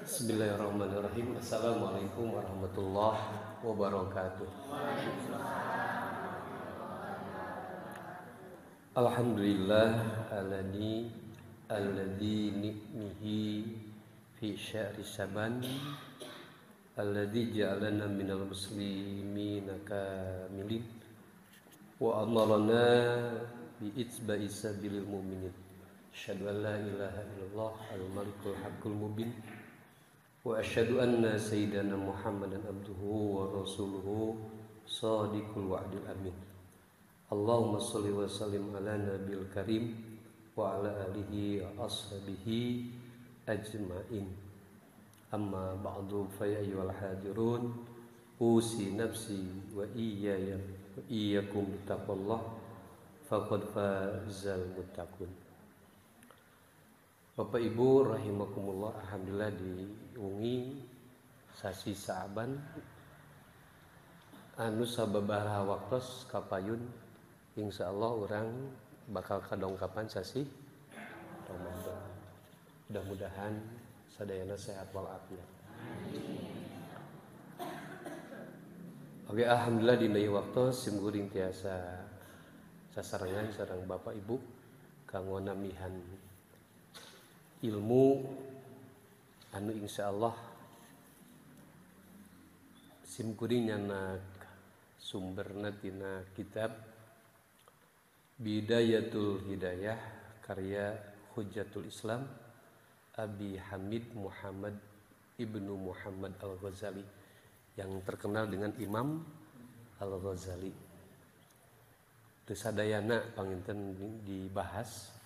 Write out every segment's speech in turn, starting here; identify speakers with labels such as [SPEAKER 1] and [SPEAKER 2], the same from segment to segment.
[SPEAKER 1] Bismillahirrahmanirrahim. Assalamualaikum warahmatullahi wabarakatuh. Alhamdulillah alladzi ni'mihi fi syahri Syaban alladzi ja'alana minal muslimina kamilin wa amarna bi itba'i sabilil mu'minin. Asyhadu an la ilaha illallah al-malikul haqqul mubin wa asyhadu anna sayyidana Muhammadan abduhu wa rasuluhu shadiqul wa'dil amin. Allahumma shalli wa sallim ala nabil karim wa ala alihi wa ashabihi ajma'in. Amma ba'du fa ya ayyuhal hadirun usi nafsi wa iyyakum bittaqwallah faqad fazal muttaqun. Bapak Ibu rahimakumullah, alhamdulillah diungi sasi Sa'ban anu sababaraha waktos kapayun insyaallah orang bakal kadongkapan sasi Ramadan. Mudah-mudahan sadayana sehat walafiat. Oke, alhamdulillah dina ieu waktos simkuring tiasa sasarengan sareng Bapak Ibu kanggo namihan ilmu anu insyaallah simkuring nyana sumberna tina kitab Bidayatul Hidayah karya Hujjatul Islam Abi Hamid Muhammad Ibnu Muhammad Al-Ghazali yang terkenal dengan Imam Al-Ghazali. Teu sadayana panginten dibahas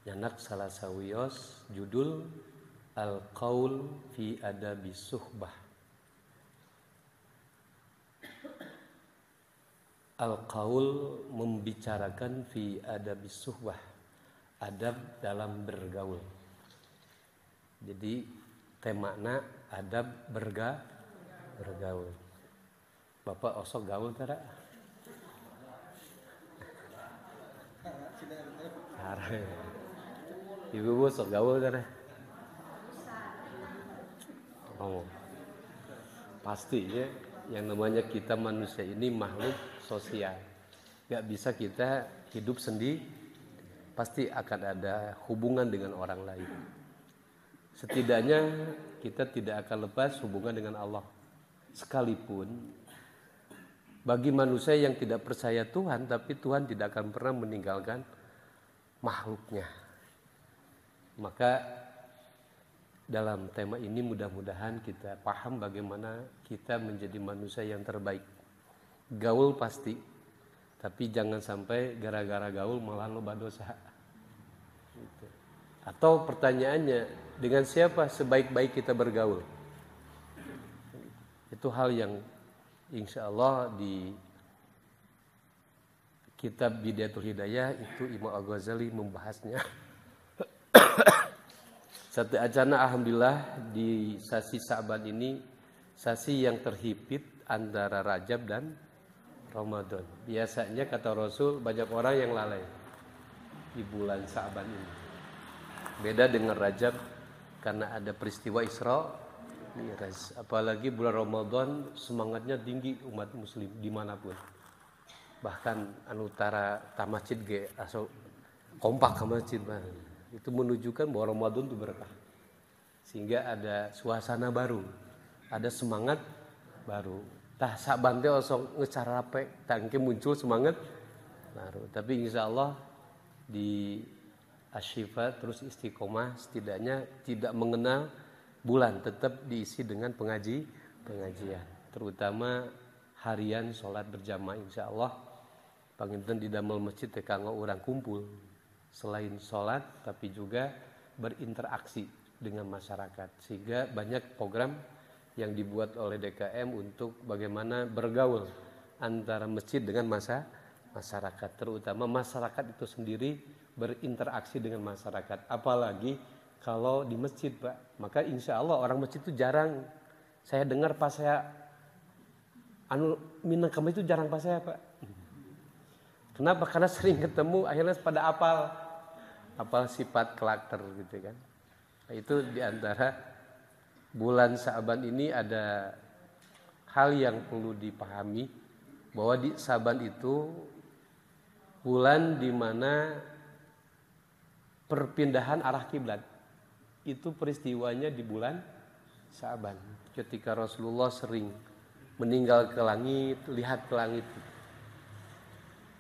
[SPEAKER 1] nyanak salah sawios judul Al-Qaul fi Adabi Suhbah. Al-Qaul membicarakan fi Adabi Suhbah, adab dalam bergaul. Jadi temana adab bergaul. Bapak osok gaul tara? Ibu sok gaul kan? Oh, pasti ya. Yang namanya kita manusia ini makhluk sosial. Gak bisa kita hidup sendiri. Pasti akan ada hubungan dengan orang lain. Setidaknya kita tidak akan lepas hubungan dengan Allah. Sekalipun bagi manusia yang tidak percaya Tuhan, tapi Tuhan tidak akan pernah meninggalkan makhluknya. Maka dalam tema ini mudah-mudahan kita paham bagaimana kita menjadi manusia yang terbaik. Gaul pasti, tapi jangan sampai gara-gara gaul malah loba dosa. Gitu. Atau pertanyaannya, dengan siapa sebaik-baik kita bergaul? Itu hal yang insya Allah di kitab Bidayatul Hidayah itu Imam Al-Ghazali membahasnya. Satu acana alhamdulillah di sasi Sa'ban ini sasi yang terhimpit antara Rajab dan Ramadan. Biasanya kata Rasul banyak orang yang lalai di bulan Sa'ban ini. Beda dengan Rajab karena ada peristiwa Isra Mi'raj. Apalagi bulan Ramadan semangatnya tinggi umat muslim dimanapun. Bahkan anutara ta masjid ge asal kompak ke masjid banget. Itu menunjukkan bahwa Ramadan itu berkah. Sehingga ada suasana baru, ada semangat baru. Tah Sa'ban teh osok ngecarape, tangke muncul semangat baru. Tapi insya Allah di Asyifa terus istiqomah, setidaknya tidak mengenal bulan, tetap diisi dengan pengajian. Terutama harian sholat berjamaah insya Allah. Panginten di damel masjid teh kanggo urang kumpul. Selain sholat tapi juga berinteraksi dengan masyarakat, sehingga banyak program yang dibuat oleh DKM untuk bagaimana bergaul antara masjid dengan masyarakat, terutama masyarakat itu sendiri berinteraksi dengan masyarakat. Apalagi kalau di masjid, Pak, maka insya Allah orang masjid itu jarang. Saya dengar pas saya Minangkabau itu jarang pas saya, Pak. Kenapa? Karena sering ketemu, akhirnya pada apal sifat karakter gitu kan. Nah, itu diantara bulan Sa'ban ini ada hal yang perlu dipahami, bahwa di Sa'ban itu bulan di mana perpindahan arah kiblat. Itu peristiwanya di bulan Sa'ban. Ketika Rasulullah sering meninggal ke langit, lihat ke langit.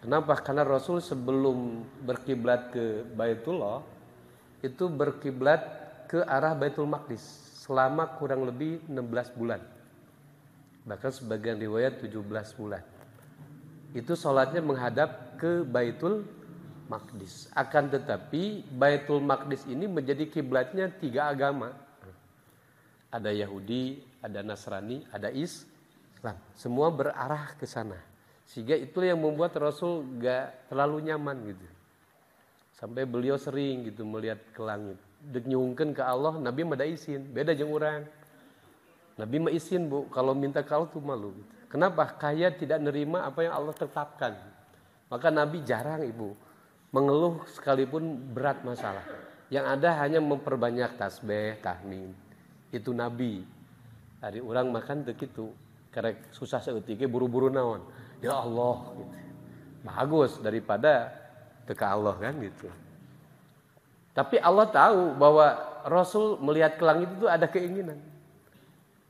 [SPEAKER 1] Kenapa? Karena Rasul sebelum berkiblat ke Baitullah itu berkiblat ke arah Baitul Maqdis selama kurang lebih 16 bulan. Bahkan sebagian riwayat 17 bulan. Itu sholatnya menghadap ke Baitul Maqdis. Akan tetapi Baitul Maqdis ini menjadi kiblatnya 3 agama. Ada Yahudi, ada Nasrani, ada Islam. Semua berarah ke sana. Sehingga itu yang membuat Rasul gak terlalu nyaman gitu. Sampai beliau sering gitu melihat ke langit. Dek nyungken ke Allah, Nabi mah da izin, beda jeung urang. Nabi mah izin Bu, kalau minta ke Allah tuh malu gitu. Kenapa? Kaya tidak nerima apa yang Allah tetapkan. Maka Nabi jarang Ibu mengeluh sekalipun berat masalah. Yang ada hanya memperbanyak tasbih, tahmid. Itu Nabi. Hari orang makan dek itu. Karena susah seutike buru-buru naon. Ya Allah gitu. Bagus daripada teka Allah kan gitu. Tapi Allah tahu bahwa Rasul melihat ke langit itu ada keinginan.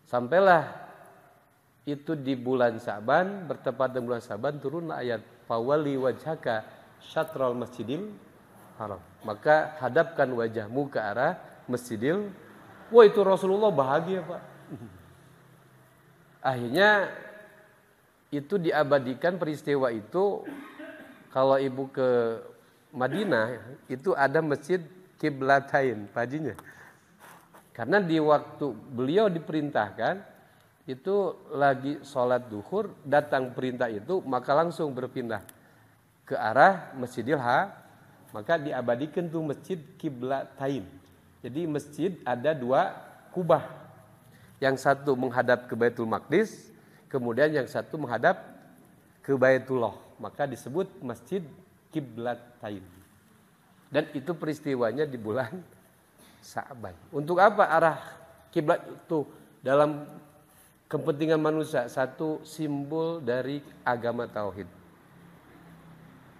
[SPEAKER 1] Sampailah itu di bulan Sa'ban, bertepatan bulan Sa'ban turunlah ayat fawali wajhaka syatrul masjidil haram. Maka hadapkan wajahmu ke arah masjidil. Wah itu Rasulullah bahagia Pak. Akhirnya itu diabadikan peristiwa itu. Kalau ibu ke Madinah itu ada masjid Qiblatain pajinya. Karena di waktu beliau diperintahkan itu lagi sholat duhur, datang perintah itu maka langsung berpindah ke arah Masjidil Haram. Maka diabadikan tuh masjid Qiblatain. Jadi masjid ada 2 kubah. Yang satu menghadap ke Baitul Maqdis, kemudian yang satu menghadap ke Baitullah. Maka disebut Masjid Qiblatain. Dan itu peristiwanya di bulan Sa'ban. Untuk apa arah kiblat itu dalam kepentingan manusia? Satu, simbol dari agama tauhid.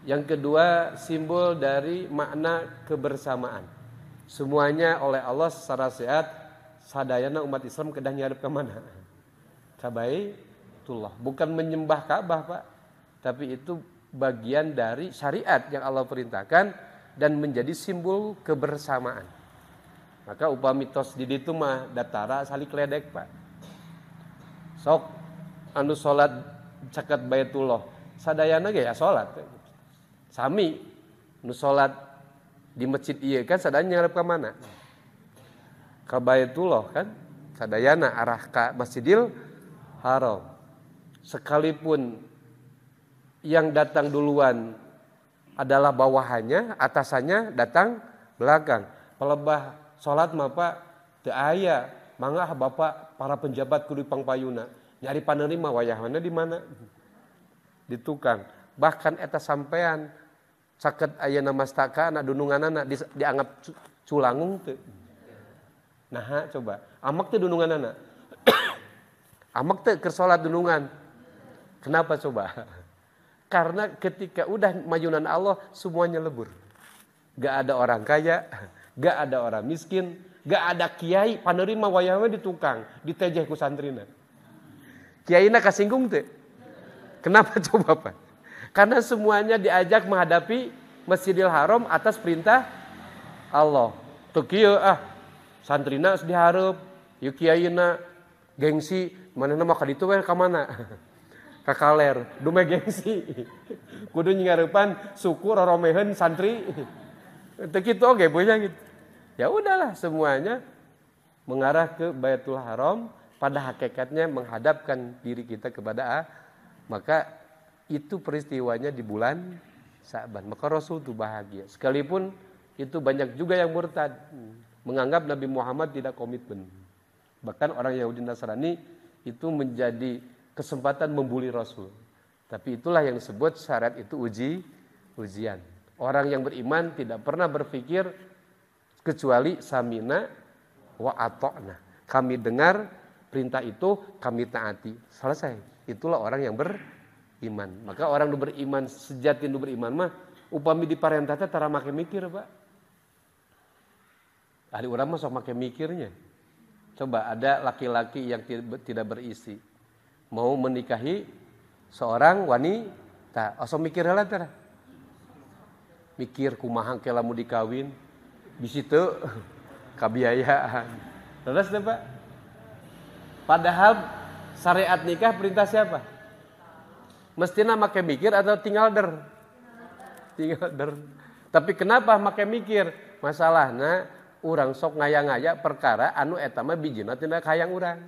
[SPEAKER 1] Yang kedua, simbol dari makna kebersamaan. Semuanya oleh Allah secara sehat, sadayana umat Islam kedah ngarep ke mana? Ka Baitullah. Bukan menyembah Ka'bah, Pak. Tapi itu bagian dari syariat yang Allah perintahkan dan menjadi simbol kebersamaan. Maka upami tos di ditu mah datara salik ledek Pak. Sok anu salat caket Baitullah, sadayana ge ya salat. Sami nu salat di masjid ieu kan sadayana ngarep ka mana? Ka Baitullah kan? Sadayana arah ka Masjidil Haram. Sekalipun yang datang duluan adalah bawahannya, atasannya datang belakang. Pelebah salat mah Pak teu aya, mangga Bapak para penjabat kudu pangpayuna. Nyari panerima wayahna di mana? Di tukang. Bahkan eta sampean caket ayeuna mastaka na dununganana dianggap culangung teu. Nah, coba. Amak teu dununganana. Amak teu keur salat dunungan. Kenapa coba? Karena ketika udah majunan Allah semuanya lebur. Gak ada orang kaya, gak ada orang miskin, gak ada kiai panerima wayahnya di tukang, ditejeh ku santrina. Kiaina kasinggung teh. Kenapa coba Pak? Karena semuanya diajak menghadapi Masjidil Haram atas perintah Allah. Tuh kieu santrina dihareup, ieu kiaina gengsi, manehna mah ka ditu we ka mana? Kakaler, dume gengsi. Kudu ngareupan suku roromeheun santri. Teu kitu oge boya gitu. Ya udahlah semuanya mengarah ke Baitul Haram, pada hakikatnya menghadapkan diri kita kepada maka itu peristiwanya di bulan Sa'ban. Maka Rasul itu bahagia. Sekalipun itu banyak juga yang murtad, menganggap Nabi Muhammad tidak komitmen. Bahkan orang Yahudi Nasrani itu menjadi kesempatan membuli Rasul. Tapi itulah yang disebut syarat itu ujian. Orang yang beriman tidak pernah berpikir kecuali samina wa ata'na. Kami dengar perintah itu, kami taati. Selesai. Itulah orang yang beriman. Maka orang yang beriman, sejati yang beriman mah, upami diparentah teh tara make mikir, Pak. Ahli urang mah sok make mikirnya. Coba ada laki-laki yang tidak beristri, mau menikahi seorang wanita, osok mikir heula teh. Mikir kumaha ke lamun dikawin, bisi teu kabiayaan. Terus deh, Pak. Padahal syariat nikah perintah siapa? Mestinya make mikir atau tinggal der? Tinggal der. Tapi kenapa make mikir? Masalahnya urang sok ngaya-ngaya perkara anu eta mah bijina tina hayang urang.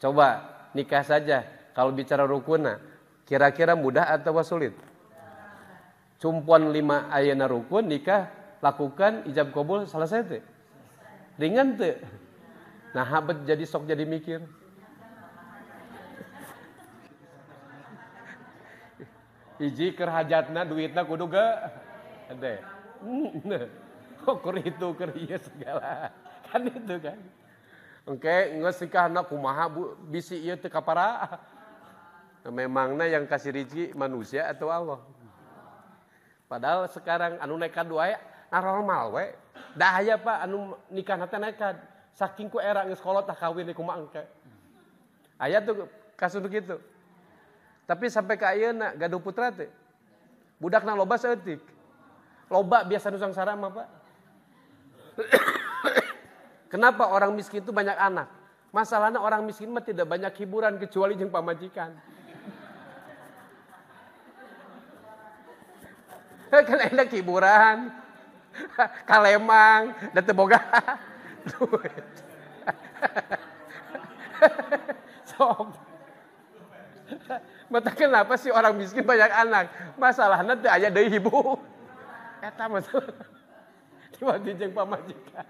[SPEAKER 1] Coba nikah saja kalau bicara rukunna, kira-kira mudah atau sulit? Cumpuan 5 ayeuna rukun nikah lakukan ijab qabul selesai teh. Ringan teh. Nah, habet jadi sok jadi mikir. Hiji keur hajatna duitna kudu gede. Kur itu keur ieu segala. Kan itu kan. Engke geus nikahna kumaha Bu bisi ieu teu kapara. Memangna yang kasih rezeki manusia atau Allah? Padahal sekarang anu nekat wae normal we. Da aya Pak anu nikahna teh nekat. Saking ku era geus kolot tah kawin kumaha engke. Aya tuh kasus kitu. Tapi sampai ka ayeuna gaduh putra teh. Budakna loba saeutik. Loba biasa nu sangsara mah Pak. Kenapa orang miskin itu banyak anak? Masalahnya orang miskin mah tidak banyak hiburan kecuali jeung pamajikan. Kan enak hiburan. Kalemang, dan teu boga duit. Sok. Mata kenapa sih orang miskin banyak anak? Masalahnya teu aya deui hibu. Eta masalah. Diwadi jeung pamajikan.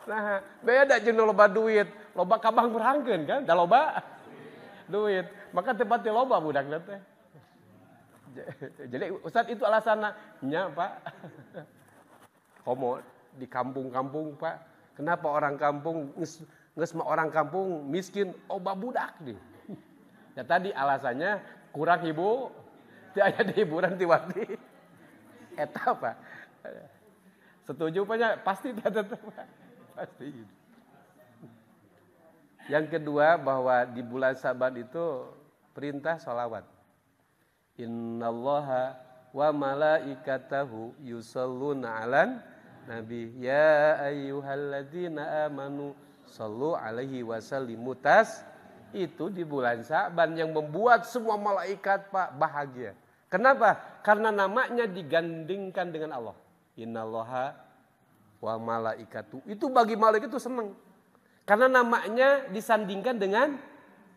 [SPEAKER 1] Nah, beda jeung loba duit, loba kabang berangkeun kan, da loba duit. Maka tepatnya loba budak teh. Jadi Ustaz itu alasannya, nya Pak. Komo di kampung-kampung Pak. Kenapa orang kampung geus mah orang kampung miskin loba budak di. Ya tadi alasannya kurang ibu, teu aya hiburan ti wati. Eta Pak. Setuju Pak? Pasti tetap Pak. Pasti. Yang kedua bahwa di bulan Saban itu perintah sholawat. Innallaha wa malaikatahu yusholluna 'alan nabi ya ayyuhalladzina amanu shallu 'alaihi wasallimu itu di bulan Saban yang membuat semua malaikat Pak bahagia. Kenapa? Karena namanya digandingkan dengan Allah. Innallaha wa malaikatu. Itu bagi malaikat itu senang. Karena namanya disandingkan dengan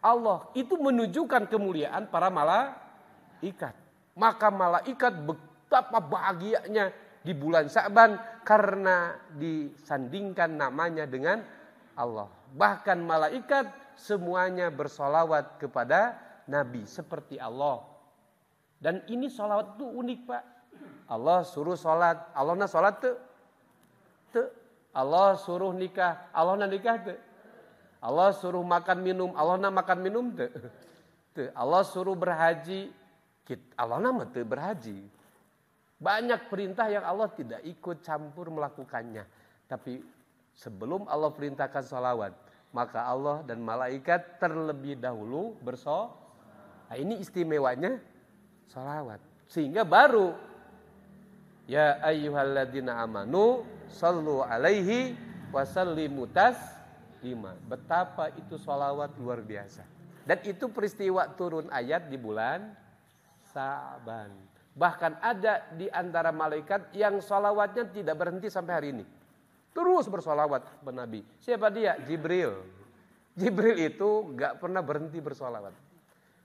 [SPEAKER 1] Allah. Itu menunjukkan kemuliaan para malaikat. Maka malaikat betapa bahagianya di bulan Sa'ban karena disandingkan namanya dengan Allah. Bahkan malaikat semuanya bersolawat kepada Nabi seperti Allah. Dan ini solawat itu unik Pak. Allah suruh solat, Allah na solat tuh. Allah suruh nikah, Allah na nikah tuh. Allah suruh makan minum, Allah na makan minum tuh. Allah suruh berhaji, Allah nama tuh berhaji. Banyak perintah yang Allah tidak ikut campur melakukannya. Tapi sebelum Allah perintahkan sholawat, maka Allah dan malaikat terlebih dahulu bersolawat. Nah, ini istimewanya sholawat. Sehingga baru ya ayyuhalladzina amanu sallu alaihi wasallimu taslima. Betapa itu sholawat luar biasa. Dan itu peristiwa turun ayat di bulan Sa'ban. Bahkan ada di antara malaikat yang sholawatnya tidak berhenti sampai hari ini. Terus bersolawat kepada Nabi. Siapa dia? Jibril. Jibril itu gak pernah berhenti bersolawat.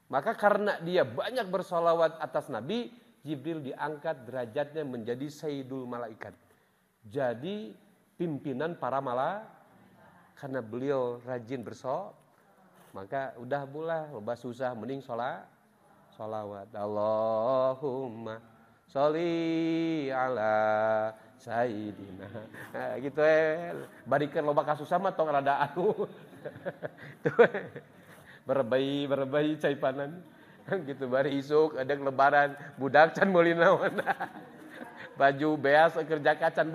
[SPEAKER 1] Maka karena dia banyak bersolawat atas Nabi, Jibril diangkat derajatnya menjadi Sayyidul Malaikat. Jadi pimpinan para malaikat. Karena beliau rajin bersolawat. Maka udah bulah, loba susah, mending sholawat. Allahumma sholli ala Sayyidina. Nah, gitu barikeun loba kasusah mah tong rada anu. Berebai caipanan. Gitu bari isuk ada lebaran budak can meuli naon. Baju beas kerja kacan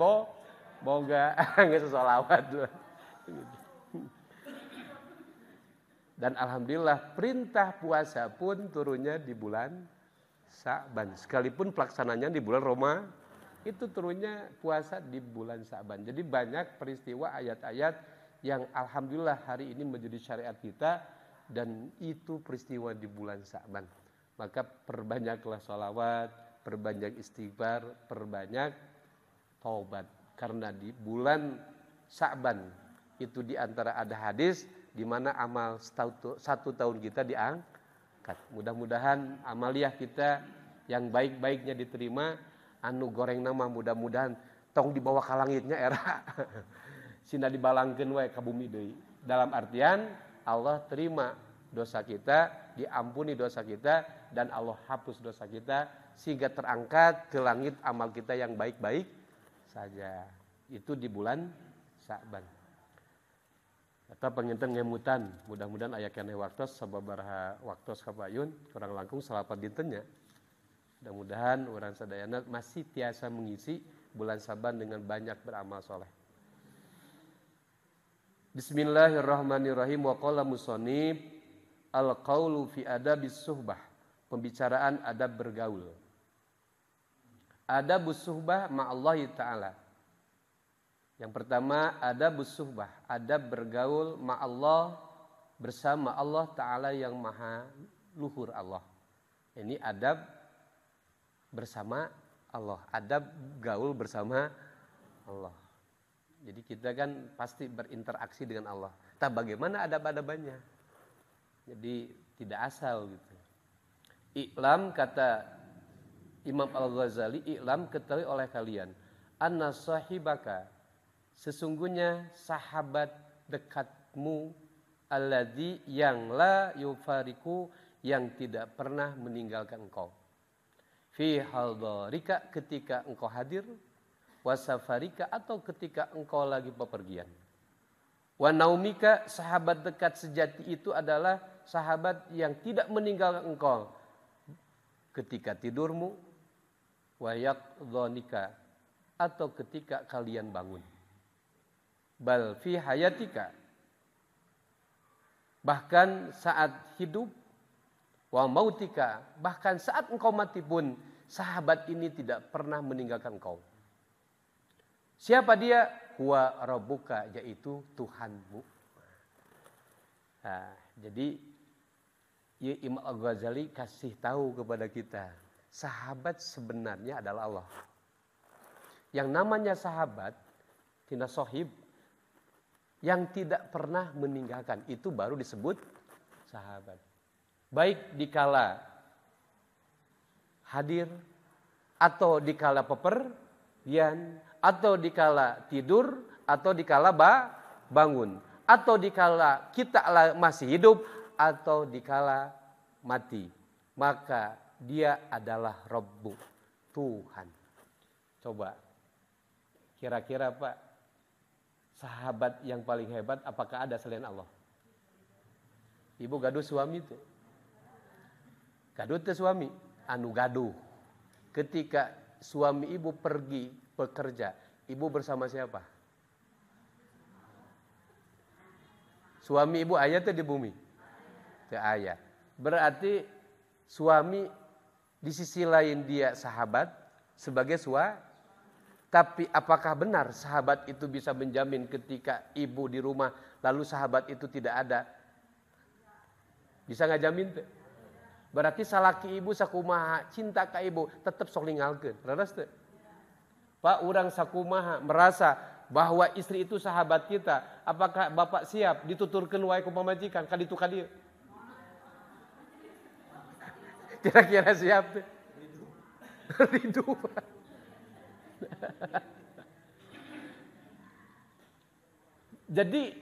[SPEAKER 1] boga geus sholawat. Dan alhamdulillah perintah puasa pun turunnya di bulan Sa'ban. Sekalipun pelaksananya di bulan Roma, itu turunnya puasa di bulan Sa'ban. Jadi banyak peristiwa ayat-ayat yang alhamdulillah hari ini menjadi syariat kita dan itu peristiwa di bulan Sa'ban. Maka perbanyaklah sholawat, perbanyak istighfar, perbanyak taubat. Karena di bulan Sa'ban itu di antara ada hadis di mana amal satu tahun kita diangkat. Mudah-mudahan amaliah kita yang baik-baiknya diterima, anu goreng nama mudah-mudahan tong dibawa ka langitnya era. Sina dibalangkeun wae ka bumi deui. Dalam artian Allah terima dosa kita, diampuni dosa kita dan Allah hapus dosa kita sehingga terangkat ke langit amal kita yang baik-baik saja. Itu di bulan Sa'ban. Eta panginten ngemutan, mudah-mudahan aya keneh waktos sababaraha waktos kapayun kurang langkung salapan dintennya. Mudah-mudahan urang sadayana masih tiasa mengisi bulan Saban dengan banyak beramal soleh. Bismillahirrahmanirrahim. Wa qala musannif al-qaulu fi adabis suhbah. Pembicaraan adab bergaul. Adabus suhbah ma'allahi ta'ala. Yang pertama adabus suhbah, adab bergaul ma'allah bersama Allah Ta'ala yang maha luhur Allah. Ini adab bersama Allah, adab gaul bersama Allah. Jadi kita kan pasti berinteraksi dengan Allah. Tapi bagaimana adab-adabannya? Jadi tidak asal gitu. I'lam kata Imam Al-Ghazali, i'lam ketahui oleh kalian, anna sahibaka sesungguhnya sahabat dekatmu alladzi yang la yufariku yang tidak pernah meninggalkan engkau. Fi hadarika ketika engkau hadir, wasafarika atau ketika engkau lagi bepergian. Wa naumika sahabat dekat sejati itu adalah sahabat yang tidak meninggalkan engkau ketika tidurmu, wa yaqdhanika atau ketika kalian bangun. Bal fi hayatika bahkan saat hidup, wa mautika bahkan saat engkau mati pun sahabat ini tidak pernah meninggalkan engkau. Siapa dia? Huwa rabbuka, yaitu Tuhanmu. Nah, jadi Imam Al-Ghazali kasih tahu kepada kita, sahabat sebenarnya adalah Allah. Yang namanya sahabat, tina sohib, yang tidak pernah meninggalkan, itu baru disebut sahabat. Baik dikala hadir, atau dikala pepergian, atau dikala tidur, atau dikala bangun, atau dikala kita masih hidup, atau dikala mati. Maka dia adalah Rabbu, Tuhan. Coba, kira-kira Pak, sahabat yang paling hebat apakah ada selain Allah? Ibu gaduh suami itu. Gaduh itu suami, anu gaduh. Ketika suami ibu pergi bekerja, ibu bersama siapa? Suami ibu aya teh di bumi? Teu aya. Berarti suami di sisi lain dia sahabat sebagai tapi apakah benar sahabat itu bisa menjamin ketika ibu di rumah lalu sahabat itu tidak ada? Bisa nggak jamin teh? Berarti salaki ibu sakumaha cinta ka ibu tetap sok ninggalkeun. Leres teh? Pak, urang sakumaha merasa bahwa istri itu sahabat kita, apakah Bapak siap dituturkeun wae ku pamajikan ka ditu ka dieu? Kira-kira siap teh? Rindu. Jadi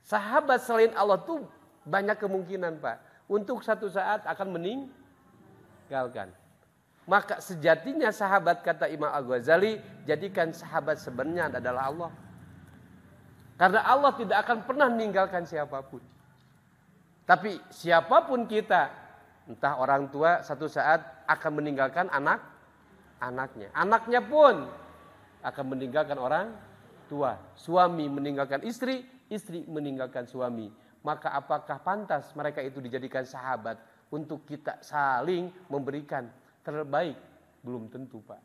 [SPEAKER 1] sahabat selain Allah tuh banyak kemungkinan Pak, untuk satu saat akan meninggalkan. Maka sejatinya sahabat, kata Imam Al-Ghazali, jadikan sahabat sebenarnya adalah Allah. Karena Allah tidak akan pernah meninggalkan siapapun. Tapi siapapun kita, entah orang tua satu saat akan meninggalkan anaknya. Anaknya pun akan meninggalkan orang tua. Suami meninggalkan istri, istri meninggalkan suami. Maka apakah pantas mereka itu dijadikan sahabat untuk kita saling memberikan terbaik? Belum tentu, Pak.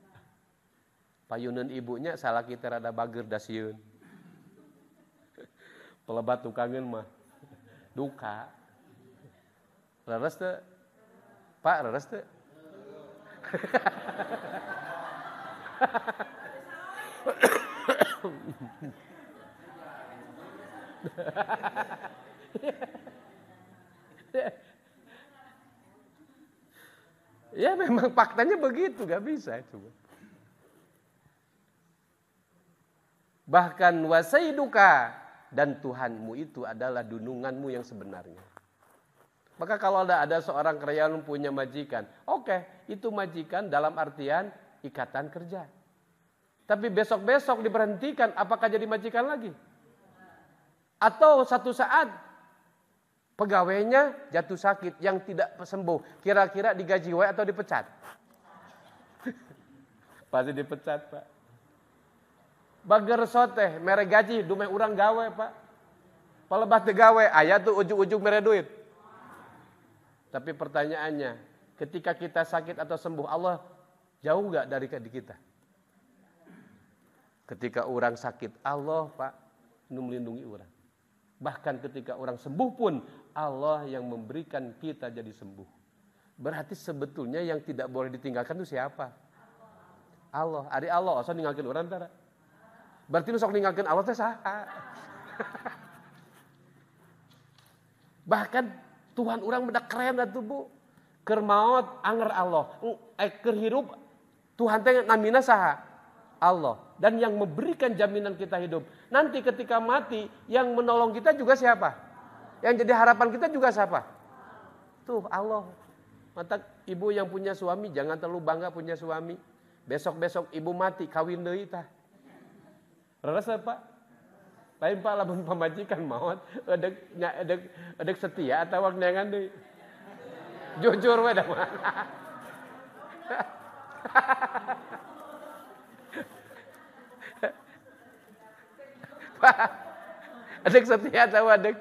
[SPEAKER 1] Payunan ibunya salah kita rada bager dasieun. Pelebat tukangan mah duka. Leres teh? Pak, leres teh? Ya memang faktanya begitu, gak bisa coba. Bahkan wasaiduka, dan Tuhanmu itu adalah dununganmu yang sebenarnya. Maka kalau ada seorang karyawan punya majikan, oke, itu majikan dalam artian ikatan kerja. Tapi besok-besok diberhentikan, apakah jadi majikan lagi? Atau satu saat pegawainya jatuh sakit yang tidak sembuh, kira-kira digaji wae atau dipecat? Pasti dipecat, Pak. Bager soteh mere gaji dumeh urang gawe, Pak. Palebat teu gawe, aya tuh ujug-ujug mere duit. Tapi pertanyaannya, ketika kita sakit atau sembuh, Allah jauh gak dari kita? Ketika orang sakit, Allah, Pak, melindungi orang. Bahkan ketika orang sembuh pun, Allah yang memberikan kita jadi sembuh. Berarti sebetulnya yang tidak boleh ditinggalkan itu siapa? Allah. Ari Allah, asal ninggalkan orang tara. Berarti lu sok ninggalkan Allah teh saha? Bahkan Tuhan orang beda keren atuh, Bu. Keur maot anger Allah. Keur hirup Tuhan teh namina saha? Allah. Dan yang memberikan jaminan kita hidup. Nanti ketika mati yang menolong kita juga siapa? Yang jadi harapan kita juga siapa? Tuh Allah. Mata ibu yang punya suami jangan terlalu bangga punya suami. Besok-besok ibu mati kawin deui tah. Rasa, Pak? Lain Pak lamun pamajikan maot edek setia atau neangan deui. Jujur we da mah. Pak, edek setia atau edek.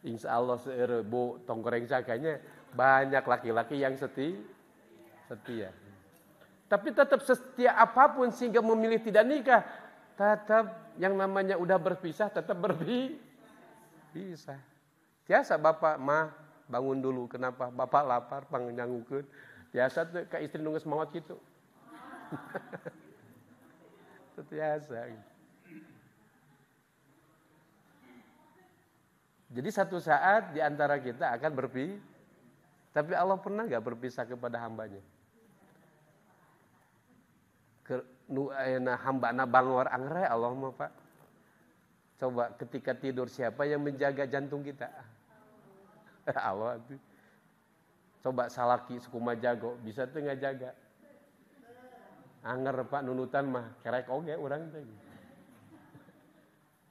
[SPEAKER 1] Insya Allah seueur Bu tongkoreng sakanya banyak laki-laki yang setia. Tapi tetap setia apapun sehingga memilih tidak nikah, tetap yang namanya udah berpisah tetap berpisah. Biasa bapak mah bangun dulu, kenapa? Bapak lapar pangnyangukeun. Biasa tuh ke istri nunggu semangat gitu. Itu biasa. Jadi satu saat di antara kita akan berpisah. Tapi Allah pernah gak berpisah kepada hambanya? Nu ayeuna hambana bangor angre Allah mah, Pak. Coba ketika tidur siapa yang menjaga jantung kita? Allah tuh. Coba salaki suku Majago bisa tuh ngajaga. Anger, Pak, nunutan mah kerek oge urang teh.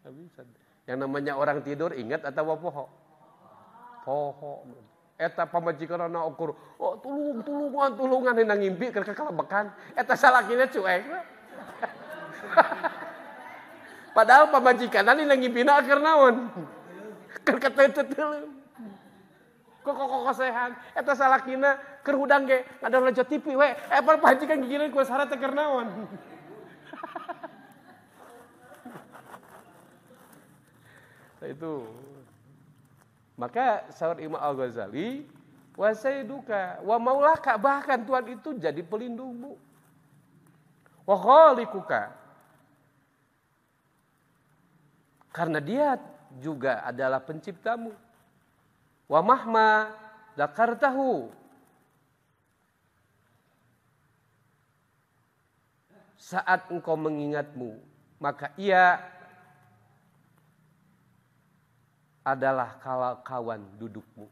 [SPEAKER 1] Enggak bisa. Yang namanya orang tidur ingat atau poho? Poho. Eta pamajikanna ukur, oh tulungan hendak ngimpi keur kakalabekan. Eta salakina cuek. Padahal pamajikanna hendak ngimpina keur naon? Keur kateuteut. Kok kosehan. Eta salakina keur hudang ge ngadon lejo TV we. Pamajikan gigireun ku syarat teh keur naon? Itu. Maka sahur Imam Al-Ghazali, wasaiduka wa maulaka, bahkan Tuhan itu jadi pelindungmu. Wa khaliquka, karena dia juga adalah penciptamu. Wa mahma dzakartahu, saat engkau mengingatmu, maka ia adalah kawan dudukmu.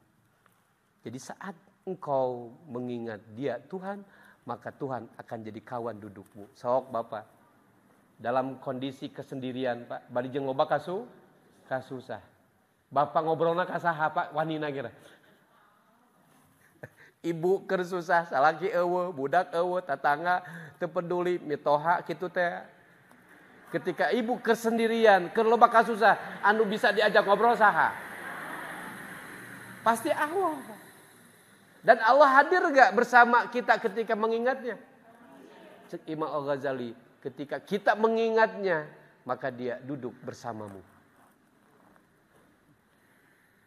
[SPEAKER 1] Jadi saat engkau mengingat dia Tuhan, maka Tuhan akan jadi kawan dudukmu. Sok Bapak, dalam kondisi kesendirian Pak, bari jeung loba kasusah. Bapak ngobrolna ka saha Pak? Wanina kira. Ibu keur susah, salaki eueuh, budak eueuh, tatangga teu peduli, mitoha kitu teh. Ketika ibu kesendirian, keur loba kasusah, anu bisa diajak ngobrol saha? Pasti Allah. Dan Allah hadir gak bersama kita ketika mengingatnya? Cek Imam Al-Ghazali, ketika kita mengingatnya, maka dia duduk bersamamu.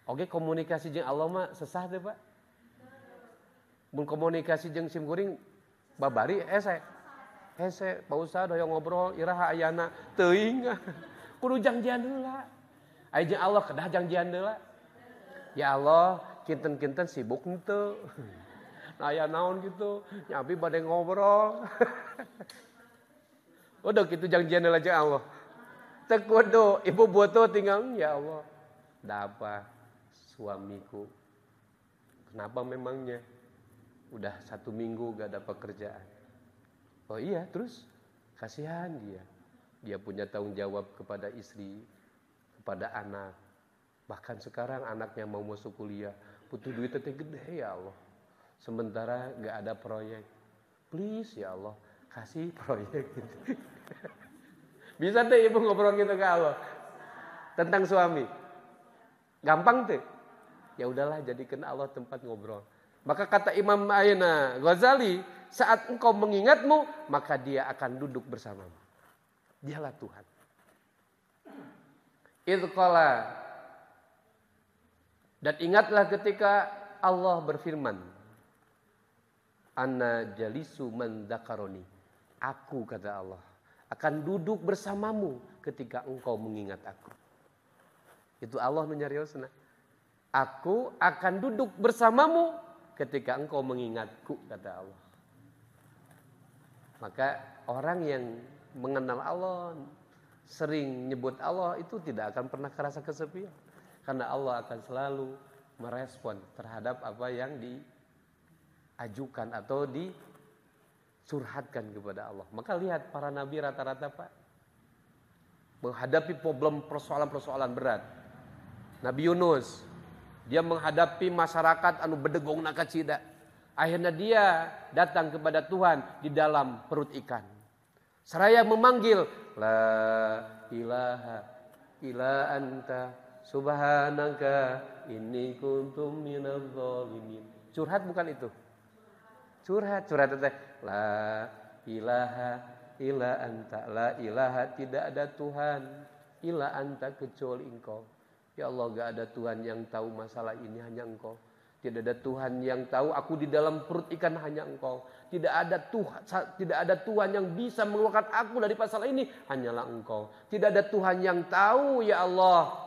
[SPEAKER 1] Oke, komunikasi jeung Allah mah sesah deh Pak. Mun komunikasi jeung simkuring babari hese Pak Ustad hoyong ngobrol iraha ayana teuing. Kudu janjian heula. Aya jeung Allah kedah janjian heula. Ya Allah, kinten-kinten sibuk henteu. Nah, aya naon gitu, nyapi bade ngobrol. Udah gitu janjian heula jeung Allah. Teu kudu, ibu butuh tinggal ya Allah. Da apa suamiku? Kenapa memangnya? Udah 1 minggu gak ada pekerjaan. Oh iya, terus kasihan dia. Dia punya tanggung jawab kepada istri, kepada anak. Bahkan sekarang anaknya mau masuk kuliah, butuh duit teh gede ya Allah. Sementara gak ada proyek. Please ya Allah, kasih proyek gitu. Bisa tuh ibu ngobrol gitu ke Allah tentang suami. Gampang tuh. Ya udahlah, jadikan Allah tempat ngobrol. Maka kata Imam Ghazali, saat engkau mengingatmu, maka dia akan duduk bersamamu. Dialah Tuhan. Idz qala, dan ingatlah ketika Allah berfirman, Ana jalisu man dzakaroni. Aku, kata Allah, akan duduk bersamamu ketika engkau mengingat aku. Itu Allah nyariosna. Aku akan duduk bersamamu ketika engkau mengingatku, kata Allah. Maka orang yang mengenal Allah, sering nyebut Allah, itu tidak akan pernah kerasa kesepian. Karena Allah akan selalu merespon terhadap apa yang diajukan atau dicurhatkan kepada Allah. Maka lihat para nabi rata-rata Pak, menghadapi problem persoalan-persoalan berat. Nabi Yunus, dia menghadapi masyarakat anu bedegong nakacida. Akhirnya dia datang kepada Tuhan di dalam perut ikan. Seraya memanggil, La ilaha illa anta subhanaka inni kuntum minadz zalimin. Curhat bukan itu? Curhat itu La ilaha illa anta. La ilaha, tidak ada Tuhan, illa anta, kecuali engkau. Ya Allah, gak ada Tuhan yang tahu masalah ini, hanya engkau. Tidak ada Tuhan yang tahu aku di dalam perut ikan, hanya engkau. Tidak ada Tuhan yang bisa mengeluarkan aku dari masalah ini, hanyalah engkau. Tidak ada Tuhan yang tahu ya Allah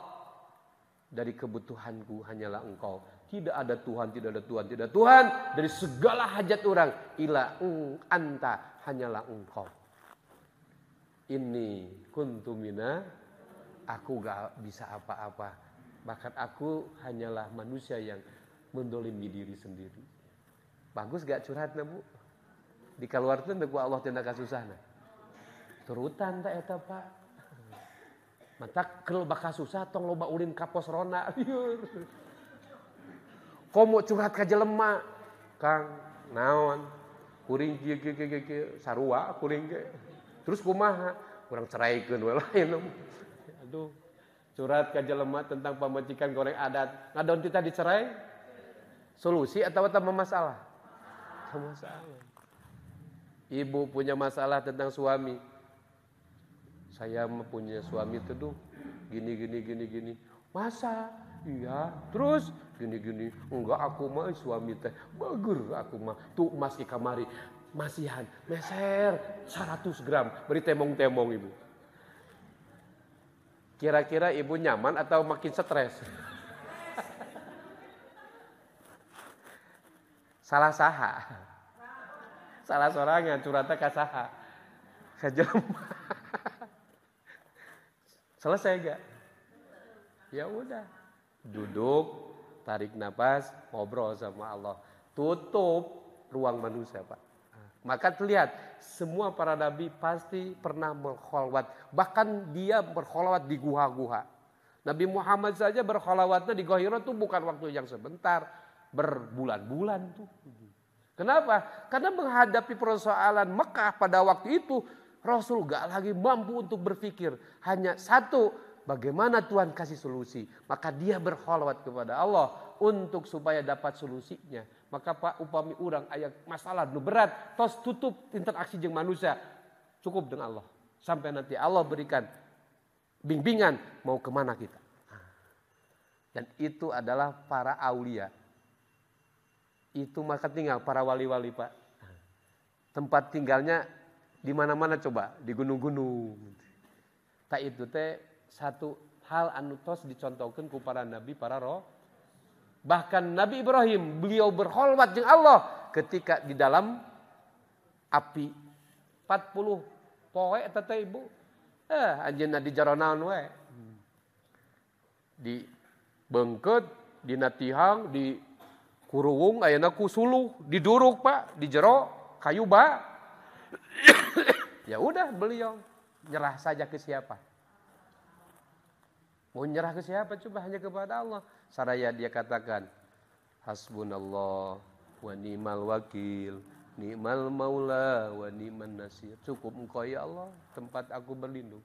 [SPEAKER 1] dari kebutuhanku, hanyalah engkau. Tidak ada Tuhan dari segala hajat orang, ila anta, hanyalah engkau. Ini kuntumina, aku gak bisa apa-apa. Bahkan aku hanyalah manusia yang mendolimi diri sendiri. Bagus gak curhatnya Bu? Dikaluarkan ku Allah tindak kasusahna. Turutan tak eta Pak. Mantak kalau bakal susah tong loba ulin ka pos rona. Komo curhat ka jelema, Kang, naon? Kuring kieu sarua kuring ge. Terus kumaha? Urang ceraikeun we lain. Aduh, curhat ka jelema tentang pamajikan goreng adat. Ngadon kita dicerai? Solusi atau tambah masalah? Tambah masalah. Ibu punya masalah tentang suami. Saya punya suami teduh gini. Masa? Iya. Terus gini. Enggak, aku mah suami teh bager aku mah. Tuh emas ki kamari masihan meser 100 gram beri temong-temong ibu. Kira-kira ibu nyaman atau makin stres? Salah saha. Salah sorangan curhatnya ka saha. Ka jelema. Selesai gak? Ya udah. Duduk, tarik nafas, ngobrol sama Allah. tutup ruang manusia, Pak. Maka terlihat semua para nabi pasti pernah berkholwat. Bahkan dia berkholwat di guha-guha. Nabi Muhammad saja berkholwatnya di Ghirah itu bukan waktu yang sebentar, berbulan-bulan tuh. Kenapa? Karena menghadapi persoalan Mekah pada waktu itu Rasul gak lagi mampu untuk berpikir. Hanya satu, bagaimana Tuhan kasih solusi. Maka dia berkholwat kepada Allah untuk supaya dapat solusinya. Maka Pak upami urang aya masalah nu berat, tos tutup interaksi jeung manusia. Cukup dengan Allah. Sampai nanti Allah berikan bimbingan mau kemana kita. Dan itu adalah para aulia. Itu maka tinggal para wali-wali, Pak. Tempat tinggalnya di mana-mana coba, di gunung-gunung. Tak itu teh satu hal anu tos dicontohkan ku para nabi, para roh. Bahkan Nabi Ibrahim beliau berkholwat dengan Allah ketika di dalam api 40 poe eta teh Ibu. Anjeunna di jaronaon we. Di beungkeut, dina tihang, di kuruung ayeuna ku suluh, diduruk Pak, di jero kayu ba. Ya udah beliau nyerah saja ke siapa? Mau nyerah ke siapa? Coba hanya kepada Allah. Saraya dia katakan, hasbunallah wa ni'mal wakil, ni'mal maula wa ni'man nasir. Cukup engkau ya Allah, tempat aku berlindung.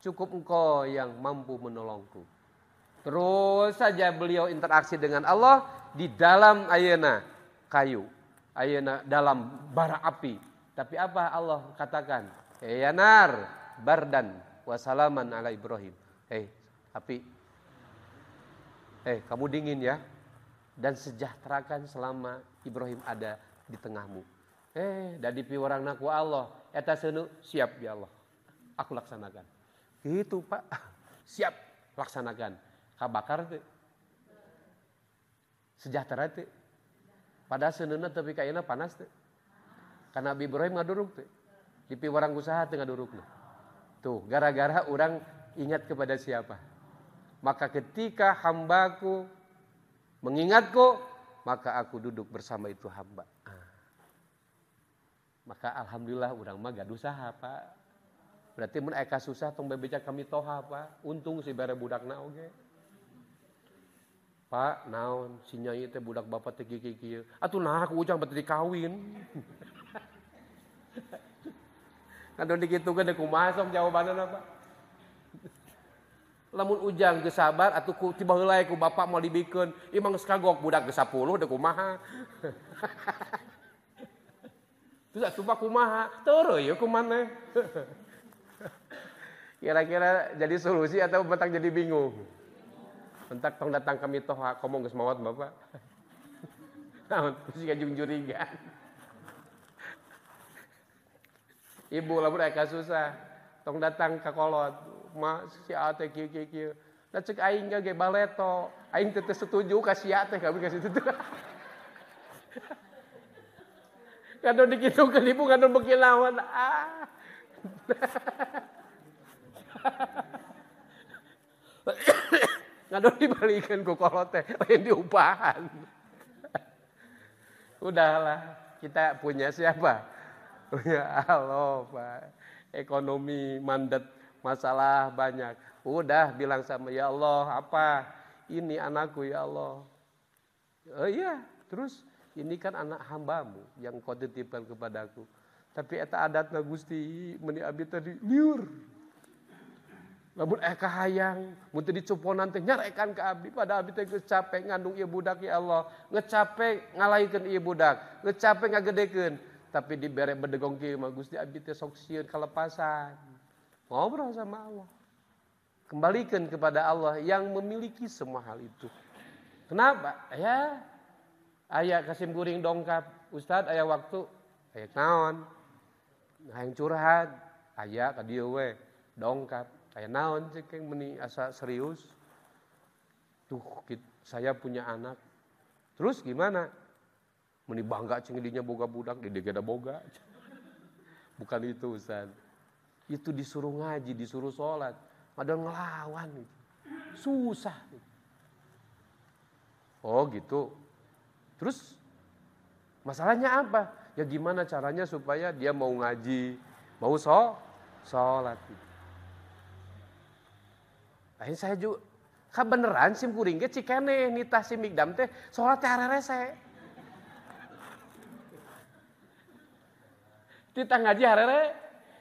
[SPEAKER 1] Cukup engkau yang mampu menolongku. Terus saja beliau interaksi dengan Allah di dalam ayeuna kayu, ayeuna dalam bara api. Tapi apa Allah katakan? Ya nar, bardan wa salaman ala Ibrahim. Api, kamu dingin ya, dan sejahterakan selama Ibrahim ada di tengahmu. Dari piwarangna ku Allah, eta seunu siap ya Allah, aku laksanakan. Gitu Pak, siap laksanakan. Kabakar teh, sejahtera teh. Pada seuneuna tapi kayaknya panas teh. Karena Nabi Ibrahim ngaduruk teh, di piwarang usaha teh ngadurukna. Tuh, gara-gara orang ingat kepada siapa? Maka ketika hambaku mengingatku, maka aku duduk bersama itu hamba. Maka alhamdulillah urang mah gaduh saha Pak. Berarti mun aya susah tong bebeja kami toha Pak. Untung si bare budakna oge. Pak, naon si nyai teh budak bapak teh kieu. Atuh nah aku ujang batu dikawin. Kan dikitukeun da kumaha sok jawabanna Pak. Lamun ujang geus sabar atuh ku tiba heula ku bapak mau dibikeun, ieu mah geus kagok budak geus 10 da kumaha. Terus atuh Pak kumaha? Teureun ieu kumaneh. Kira-kira jadi solusi atau betang jadi bingung? Entak tong datang kami toha komo geus maot Bapak. Naon si kajung jurigan. Ibu lamun aya susah, tong datang ka kolot. Ma si ate kieu. Da ceuk aing ge baleto, aing teu setuju ka sia teh kami ka situ. Kado dikitukeun ibu kado beuki lawan. Ngado dibalikeun ku kolot teh, lain diupahan. Udahlah, kita punya siapa? Punya Allah, Pak. Ekonomi mandat, masalah banyak. Udah bilang sama ya Allah, apa? Ini anakku ya Allah. Oh iya, terus ini kan anak hambamu yang kau titipkan kepadaku. Tapi eta adatna Gusti meni abdi tadi liur. Lamun kahayang, mun teu dicuponan teh nyarekan ka abdi, pada abdi teh geus capek ngandung ieu budak ya Allah, geus capek ngalahikeun ieu budak, geus capek ngagedekeun, tapi dibere bedegong kieu mah Gusti abdi teh sok sieun kalepasan. Ngobrol sama Allah. Kembalikan kepada Allah yang memiliki semua hal itu. Kenapa? Ya, aya kasim guring dongkap, Ustad aya waktu, aya naon? Hayang curhat, aya ka dieu we, dongkap. Aya naon cek meni asa serius. Tuh, saya punya anak. Terus gimana? Meni bangga cing dinya boga budak, di geda boga. Bukan itu, Ustaz. Itu disuruh ngaji, disuruh sholat. Padahal ngelawan. Susah. Oh gitu. Terus Masalahnya apa? Ya gimana caranya supaya dia mau ngaji, mau sholat. Akhirnya saya juga, beneran sim kuring ge cikene nitah sim migdam teh sholat teh harerese. Kita ngaji harere,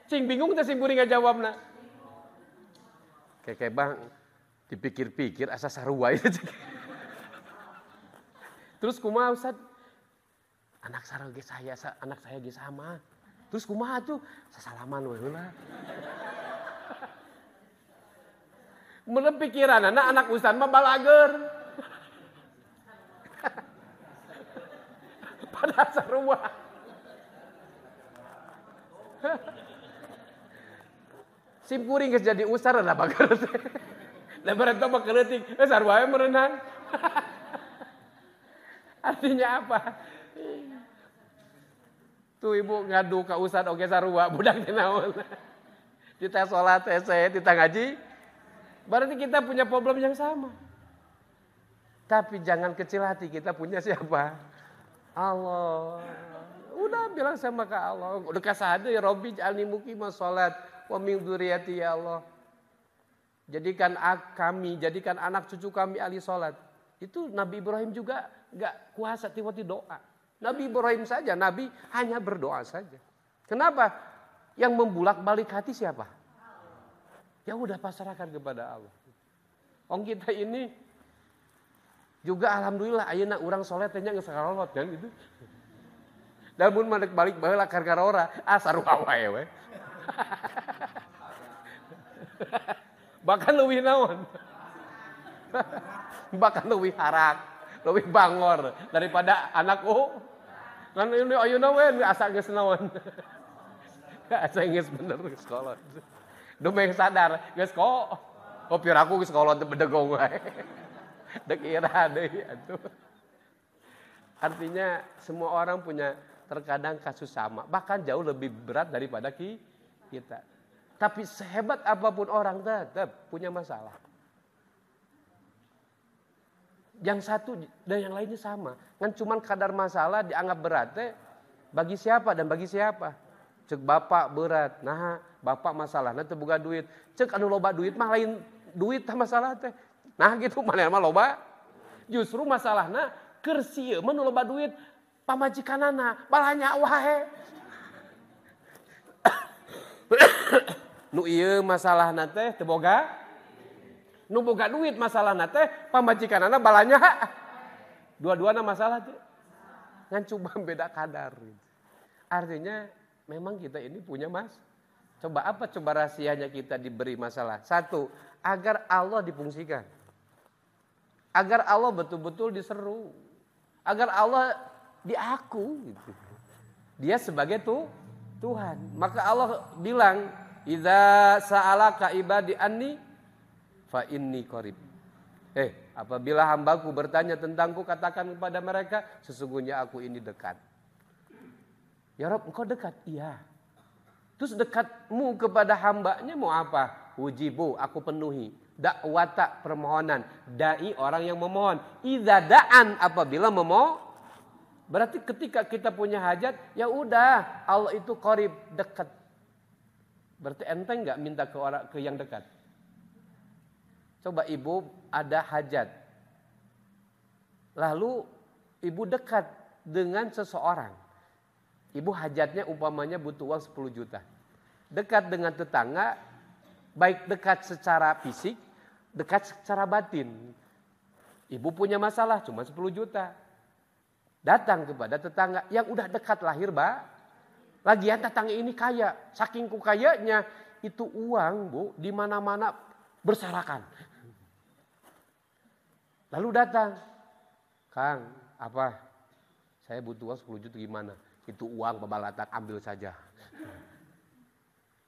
[SPEAKER 1] cing bingung teh sim kuring ngajawabna. Kayak Bang, dipikir-pikir asa sarua itu. Terus kumaha Ustaz? Anak saya ge sama. Terus kumaha tuh? Sasalaman we heula. Mun pikiran anak Ustaz mah balager. Pada sarua. Sim kuring geus jadi usar da bager teh. Da bareng mah keleutik, sarua we merenang. Artinya apa? Tuh ibu ngadu ka ustad oge sarua budak teh naon. Kita salat teh kita ngaji. Berarti kita punya problem yang sama. Tapi jangan kecil hati, kita punya siapa? Allah. Udah bilang sama ke Allah. Udah kasih ya Robbi jalni muqimah salat wa min dzurriyyati ya Allah. Jadikan anak cucu kami ahli salat. Itu Nabi Ibrahim juga enggak kuasa tiba-tiba doa. Nabi Ibrahim saja, Nabi hanya berdoa saja. Kenapa? Yang membulak-balik hati siapa? Ya udah pasrahkan kepada Allah. Ong kita ini juga alhamdulillah ayeuna urang saleh teh nya geus karolot kan gitu. Da mun mandek balik baheula karkara ora, sarua wae we. Bahkan leuwih naon? Bahkan leuwih harak, leuwih bangor daripada anak kan ini ayeuna we asa geus naon. Asa geus bener geus kolot. Dumeng sadar geus kopi aku geus kolot bedegong wae. Dek ira deui atuh. Artinya semua orang punya terkadang kasus sama, bahkan jauh lebih berat daripada kita. Tapi sehebat apapun orang tetap punya masalah. Yang satu dan yang lainnya sama. Kan cuman kadar masalah dianggap berat bagi siapa dan bagi siapa. Cek bapak berat, nah bapak masalah, nanti buka duit. Cek anu loba duit mah lain duit tah masalah teh. Nah gitu mana mah loba. Justru masalahna keur sieu mah nu loba duit pamajikanana balanya wae. Nu ieu masalahna teh teu boga. Nu boga duit masalahna teh pamajikanana balanya. Dua-duana masalah teh. Ngan coba beda kadar. Artinya memang kita ini punya coba rahasianya kita diberi masalah? Satu, agar Allah difungsikan. Agar Allah betul-betul diseru. Agar Allah diaku gitu. Dia sebagai Tuhan. Maka Allah bilang, "Idza sa'alaka ibadi anni fa inni qarib." Apabila hambaku bertanya tentangku, katakan kepada mereka, sesungguhnya aku ini dekat. Ya Rabb, engkau dekat? Iya. Terus dekatmu kepada hambanya mau apa? Ujibu, aku penuhi. Dakwata, permohonan. Dai, orang yang memohon. Idza da'an, apabila memohon. Berarti ketika kita punya hajat, ya udah, Allah itu qarib, dekat. Berarti enteng enggak minta ke yang dekat? Coba ibu ada hajat. Lalu ibu dekat dengan seseorang. Ibu hajatnya umpamanya butuh uang 10 juta. Dekat dengan tetangga, baik dekat secara fisik, dekat secara batin. Ibu punya masalah cuma 10 juta. Datang kepada tetangga yang udah dekat lahir, lagian tetangga ini kaya. Saking kayanya itu uang, Bu, di mana-mana berserakan. Lalu datang, "Kang, apa? Saya butuh uang 10 juta gimana?" "Itu uang babalatak, ambil saja."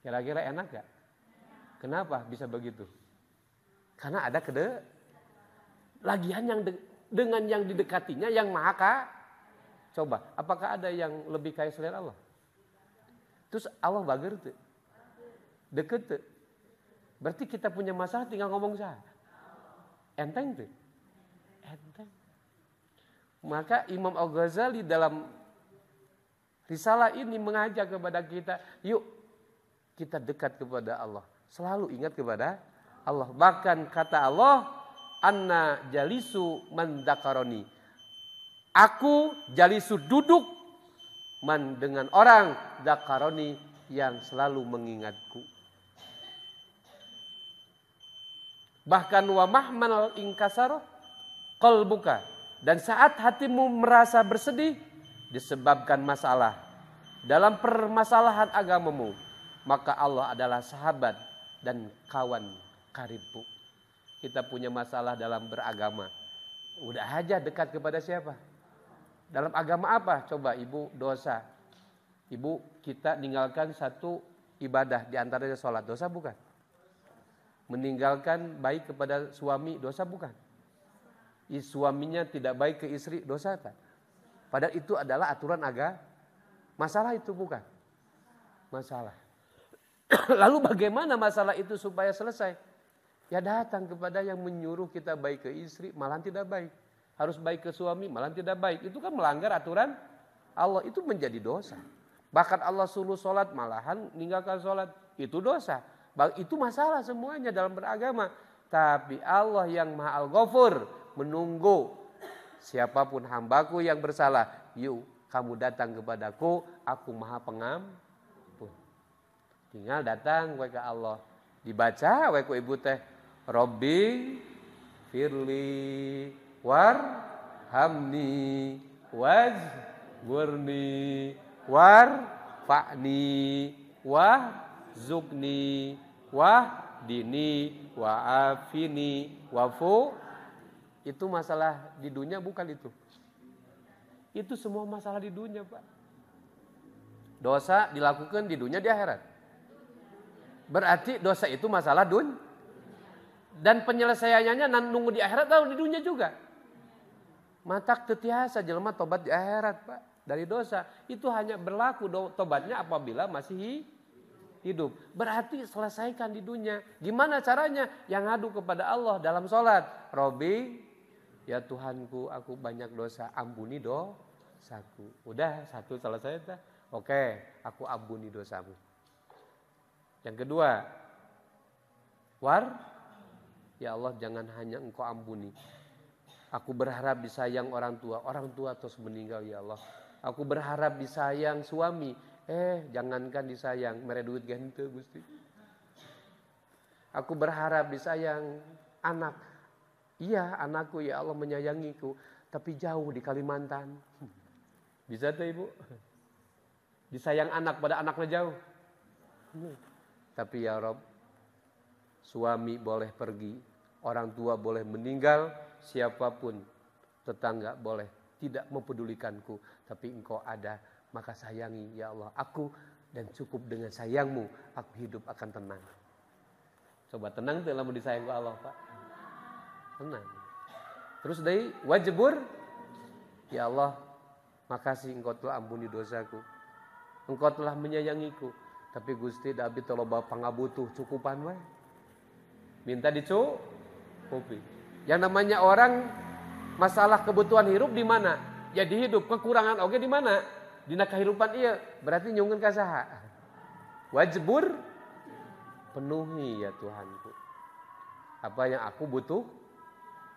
[SPEAKER 1] Kira-kira enak gak? Kenapa bisa begitu? Karena ada lagian yang dengan yang didekatinya yang maha. Coba, apakah ada yang lebih kaya selain Allah? Terus Allah bager tuh. Deket tuh. Berarti kita punya masalah tinggal ngomong saja. Enteng tuh. Enteng. Maka Imam Al-Ghazali dalam Risalah ini mengajak kepada kita, yuk kita dekat kepada Allah. Selalu ingat kepada Allah. Bahkan kata Allah, anna jalisu man dzakaroni. Aku jalisu duduk man dengan orang dzakaroni yang selalu mengingatku. Bahkan wa mahmal inkasaro qalbuka, dan saat hatimu merasa bersedih disebabkan masalah dalam permasalahan agamamu, maka Allah adalah sahabat dan kawan karibmu. Kita punya masalah dalam beragama, udah aja dekat kepada siapa? Dalam agama apa? Coba ibu dosa. Ibu kita ninggalkan satu ibadah, diantaranya sholat, dosa bukan? Meninggalkan baik kepada suami, dosa bukan? Suaminya tidak baik ke istri, dosa tak? Padahal itu adalah aturan agama. Masalah itu bukan? Masalah. Lalu bagaimana masalah itu supaya selesai? Ya datang kepada yang menyuruh kita baik ke istri, malah tidak baik. Harus baik ke suami, malah tidak baik. Itu kan melanggar aturan Allah, itu menjadi dosa. Bahkan Allah suruh sholat, malahan meninggalkan sholat, itu dosa. Itu masalah semuanya dalam beragama. Tapi Allah yang Maha Al-Ghafur menunggu siapapun hambaku yang bersalah, yuk kamu datang kepadaku, aku Maha Pengampun. Tinggal datang ke Allah, dibaca ke ibu teh, Robbi firli warhamni wajburni warfa'ni wahzukni wahdini wa'afini wafu. Itu masalah di dunia bukan itu. Itu semua masalah di dunia, Pak. Dosa dilakukan di dunia, di akhirat. Berarti dosa itu masalah dunia. Dan penyelesaiannya nunggu di akhirat atau di dunia juga. Matak tetiasa jelema tobat di akhirat, Pak. Dari dosa. Itu hanya berlaku tobatnya apabila masih hidup. Berarti selesaikan di dunia. Gimana caranya? Yang ngadu kepada Allah dalam sholat. Robbi, ya Tuhanku, aku banyak dosa, ampuni dosaku. Udah, satu selesai. Oke, aku ampuni dosamu. Yang kedua, ya Allah jangan hanya Engkau ampuni. Aku berharap disayang orang tua terus meninggal ya Allah. Aku berharap disayang suami, jangankan disayang, mere duit gente Gusti. Aku berharap disayang anak. Iya, anakku ya Allah menyayangiku, tapi jauh di Kalimantan. Bisa tuh Ibu? Disayang anak pada anaknya jauh. Tapi ya Rob, suami boleh pergi, orang tua boleh meninggal, siapapun tetangga boleh tidak mempedulikanku, tapi Engkau ada, maka sayangi ya Allah aku, dan cukup dengan sayangmu aku hidup akan tenang. Coba tenang tuh lamun disayang ku Allah, Pak. Tenang. Terus dari wajibur, ya Allah, makasih Engkau telah ampuni dosaku. Engkau telah menyayangiku. Tapi Gusti da abdi teh loba pangabutuh cukupan wae. Minta dicukupi. Yang namanya orang masalah kebutuhan hidup di mana? Ya di hidup, kekurangan oge di mana? Dina kehidupan ieu, berarti nyungeun ka saha? Wajibur, penuhi ya Tuhanku. Apa yang aku butuh?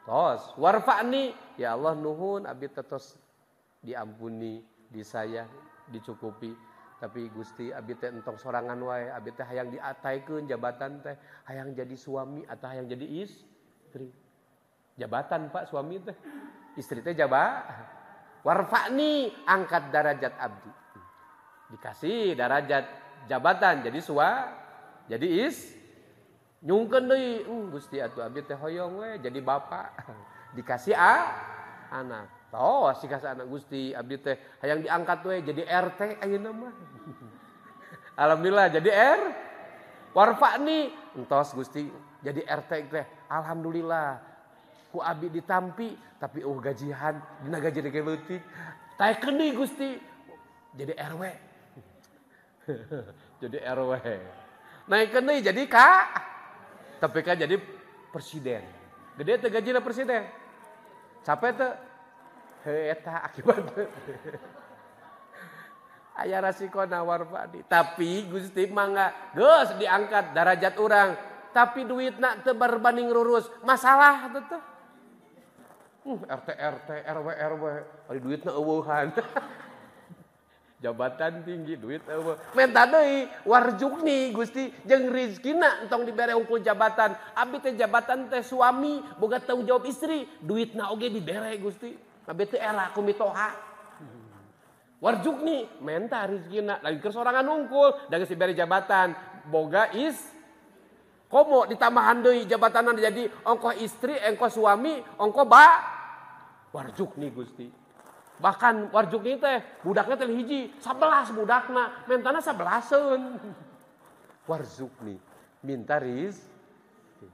[SPEAKER 1] Tos, warfa'ni, ya Allah nuhun abdi tos diampuni, disayang, dicukupi. Tapi Gusti abdi teh entong sorangan wae, abdi teh hayang diataikeun jabatan teh, hayang jadi suami atau hayang jadi istri. Jabatan Pak suami teh, istri teh warfa'ni, angkat derajat abdi. Dikasih derajat jabatan jadi jadi nyungkeun deui, Gusti atuh abdi teh hoyong we jadi bapak. Dikasih anak. Oh, si kasih anak Gusti abdi teh hayang diangkat we jadi RT ayeuna mah. Alhamdulillah jadi warfa'ni, entos Gusti jadi RT teh. Alhamdulillah. Ku abdi ditampi tapi gajian dina gaji ge leutik. Taekeun deui Gusti jadi RW. Jadi RW. Naikeun deui jadi tapi kan jadi presiden. Gede teh gajina presiden. Capek teh eta akibat Aya rasikona warfadi. Tapi Gusti mangga geus diangkat derajat urang. Tapi duitna teu berbanding lurus. Masalah atuh teh. RT RW ari duitna eueuhan. Jabatan tinggi duit eueuh. Menta deui warjukni Gusti jeung rezekina entong dibere hungkul jabatan. Abi teh jabatan teh suami boga tanggung jawab istri, duitna oge dibere Gusti. Abi teh era kumitoha. Warjukni menta rezekina lagi keur sorangan hungkul da geus dibere jabatan boga komo ditambahan deui jabatanna jadi ongkoh istri, ongkoh suami, ongkoh warjukni Gusti. Bahkan warjukni teh budakna teh hiji 11 budakna mentana 11eun. Warjukni minta rizki.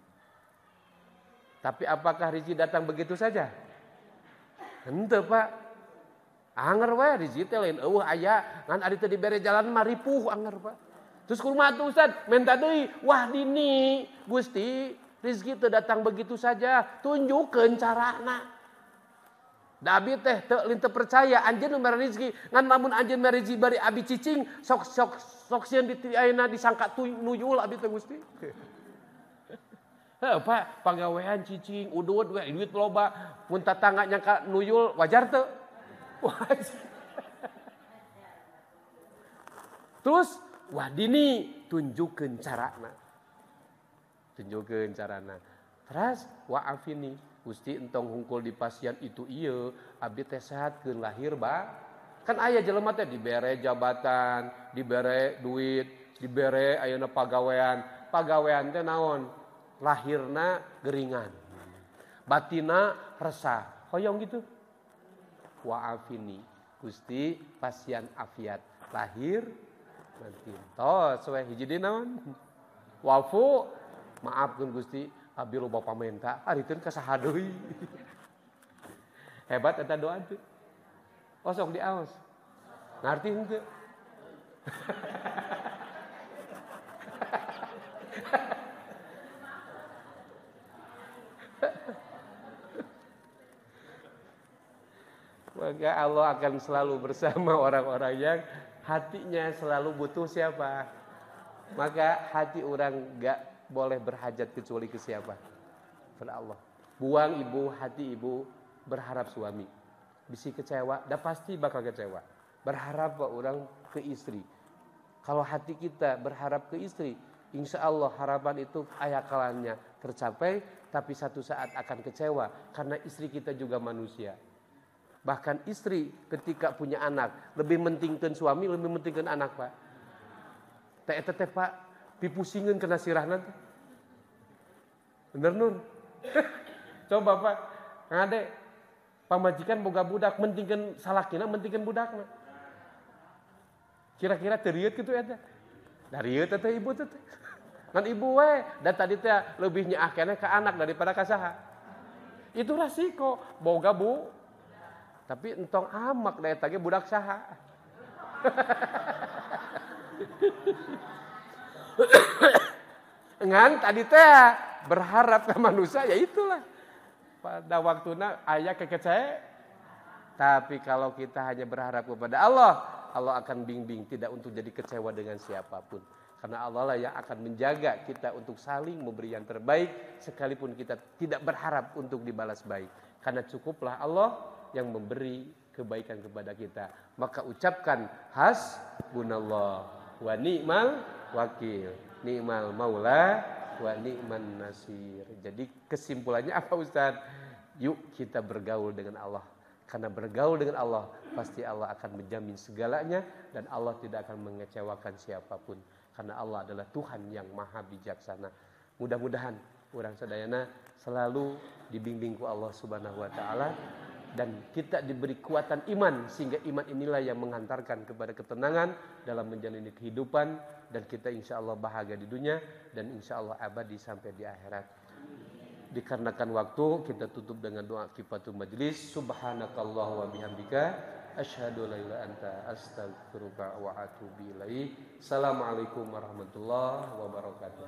[SPEAKER 1] Tapi apakah rizki datang begitu saja? Henteu Pak. Anger we rizki teh lain eueuh aya ngan ari teu dibere jalan mah ripuh anger Pak. Terus kumaha tuh Ustaz? Menta deui, wah dini Gusti rizki teu datang begitu saja, tunjukkeun carana. Da abi teh teu linteu percaya anjeun nu mere rezeki ngan lamun anjeun mere rezeki bari abi cicing sok sieun di ayeuna disangka nuyul abi teh Gusti. Heuh Pak, pagawean cicing udud we duit loba mun tatangga nyangka nuyul wajar teu? Wajar. Terus wah dini tunjukkeun carana. Tunjukkeun carana. Terus wa'afini Gusti entong hungkul di pasien itu ieu abdi teh sehatkeun lahir kan aya jelema teh dibere jabatan, dibere duit, dibere ayeuna pagawean teh naon? Lahirna geringan. Batina resah. Hoyong gitu. Wa'afini Gusti pasien afiat lahir nanti. Tos we hiji deui naon? Wafu maafkeun Gusti abi loba pamenta, ariteun kasaha deui. Hebat eta doa teh. Oh sok diaos. Ngarti henteu? Maka Allah akan selalu bersama orang-orang yang hatinya selalu butuh siapa? Maka hati orang gak boleh berhajat kecuali ke siapa? Pada Allah. Buang ibu, hati ibu berharap suami. Bisi kecewa, dah pasti bakal kecewa. Berharap orang ke istri. Kalau hati kita berharap ke istri, insya Allah harapan itu ayakalannya tercapai, tapi satu saat akan kecewa karena istri kita juga manusia. Bahkan istri ketika punya anak lebih mentingkan suami, lebih mentingkan anak Pak. Teh Pak, dipusingin kena sirahna teh. Bener Nur? Coba Pak, ngade pamajikan boga budak mentingkan salakina, mentingkan budakna. Kira-kira teriut gitu eta. Dari ieu teh ibu teh. Ngan ibu we, dan tadi teh lebih nyaahkeun ke anak daripada ka saha. Itu resiko boga bu. Tapi entong amak da eta ge budak saha. Ngan tadi teh berharap ke manusia ya itulah. Pada waktuna aya kekece. Tapi kalau kita hanya berharap kepada Allah, Allah akan bimbing tidak untuk jadi kecewa dengan siapapun. Karena Allah lah yang akan menjaga kita untuk saling memberi yang terbaik sekalipun kita tidak berharap untuk dibalas baik. Karena cukuplah Allah yang memberi kebaikan kepada kita. Maka ucapkan hasbunallah wa ni'mal wakil, ni'mal maula wa ni'man nasir. Jadi kesimpulannya apa Ustaz? Yuk kita bergaul dengan Allah. Karena bergaul dengan Allah pasti Allah akan menjamin segalanya dan Allah tidak akan mengecewakan siapapun. Karena Allah adalah Tuhan yang maha bijaksana. Mudah-mudahan orang sadayana selalu dibimbing ku Allah Subhanahu wa taala dan kita diberi kekuatan iman sehingga iman inilah yang menghantarkan kepada ketenangan dalam menjalani kehidupan dan kita insya Allah bahagia di dunia dan insya Allah abadi sampai di akhirat. Dikarenakan waktu kita tutup dengan doa kifatul majlis. Subhanakallah wa bihamdika asyhadu la ilaha illa anta astaghfiruka wa atubu ilaik. Assalamualaikum warahmatullahi wabarakatuh.